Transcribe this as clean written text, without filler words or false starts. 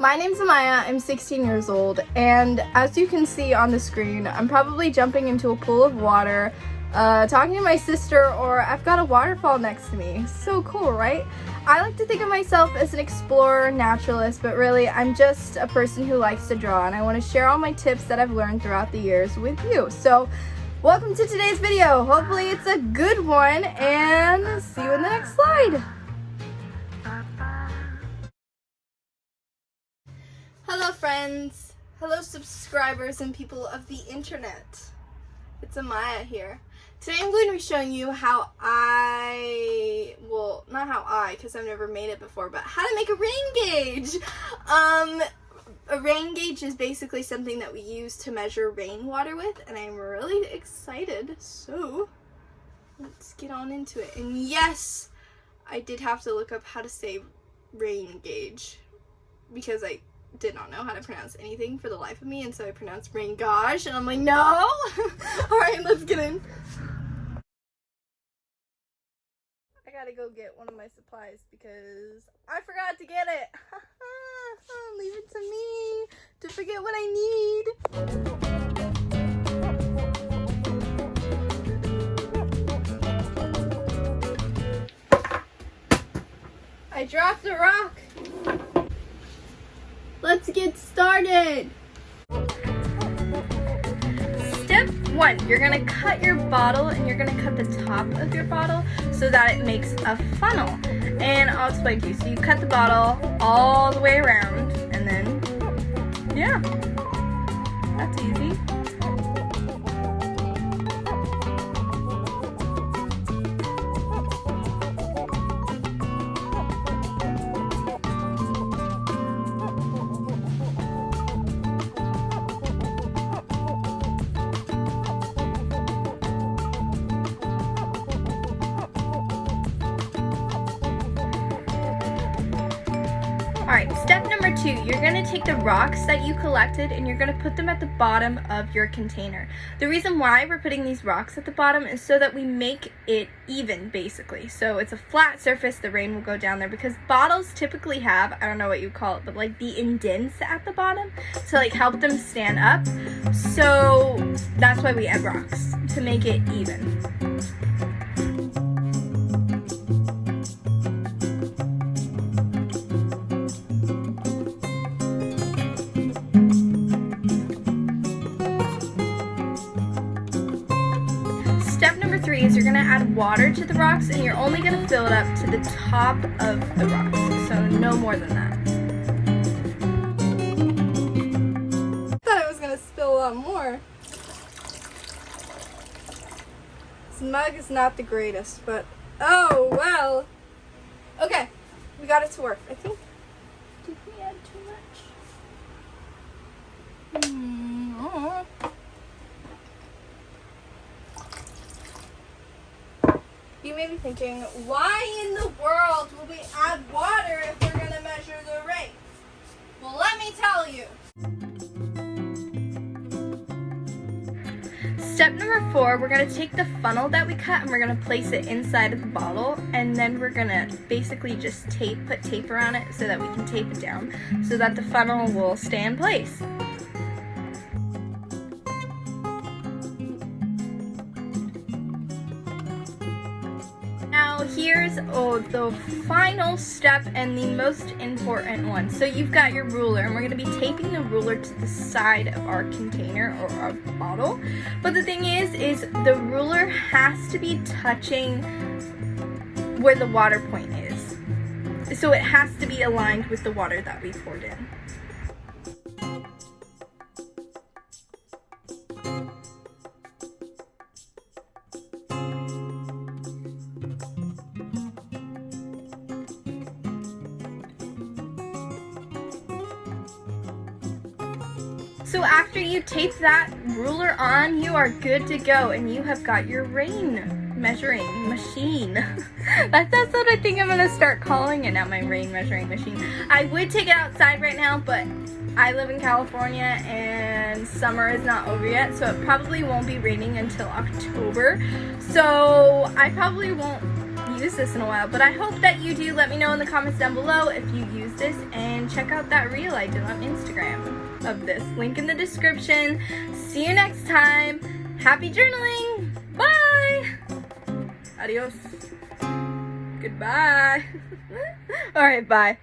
My name's Amaya, I'm 16 years old, and as you can see on the screen, I'm probably jumping into a pool of water, talking to my sister, or I've got a waterfall next to me. So cool, right? I like to think of myself as an explorer, naturalist, but really I'm just a person who likes to draw, and I want to share all my tips that I've learned throughout the years with you. So welcome to today's video. Hopefully it's a good one, and see you in the next slide. Hello friends, hello subscribers and people of the internet. It's Amaya here. Today I'm going to be showing you how not how because I've never made it before, but how to make a rain gauge. A rain gauge is basically something that we use to measure rainwater with, and I'm really excited. So let's get on into it. And yes, I did have to look up how to say rain gauge because I did not know how to pronounce anything for the life of me, and so I pronounced rain gauge, and I'm like, no. Alright, let's get in. I gotta go get one of my supplies because I forgot to get it. Leave it to me to forget what I need. I dropped a rock. Let's get started. Step 1, you're gonna cut your bottle, and you're gonna cut the top of your bottle so that it makes a funnel. And I'll explain to you. So you cut the bottle all the way around, and then, yeah, that's easy. Alright, step number 2, you're going to take the rocks that you collected and you're going to put them at the bottom of your container. The reason why we're putting these rocks at the bottom is so that we make it even, basically. So it's a flat surface, the rain will go down there, because bottles typically have, I don't know what you call it, but like the indents at the bottom to like help them stand up. So that's why we add rocks, to make it even. Step number 3 is you're going to add water to the rocks, and you're only going to fill it up to the top of the rocks, so no more than that. I thought I was going to spill a lot more. This mug is not the greatest, but oh well. Okay, we got it to work. I think, did we add too much? You may be thinking, why in the world would we add water if we're going to measure the rain? Well, let me tell you. Step number 4, we're going to take the funnel that we cut and we're going to place it inside of the bottle, and then we're going to basically just put tape around it so that we can tape it down so that the funnel will stay in place. Now here's the final step and the most important one. So you've got your ruler, and we're going to be taping the ruler to the side of our container or our bottle. But the thing is the ruler has to be touching where the water point is. So it has to be aligned with the water that we poured in. So after you tape that ruler on, you are good to go, and you have got your rain measuring machine. That's what I think I'm gonna start calling it now, my rain measuring machine. I would take it outside right now, but I live in California and summer is not over yet, so it probably won't be raining until October. So I probably won't used this in a while, but I hope that you do. Let me know in the comments down below if you use this, and check out that reel I did on Instagram of this. Link in the description. See you next time. Happy journaling. Bye. Adios. Goodbye. All right, bye.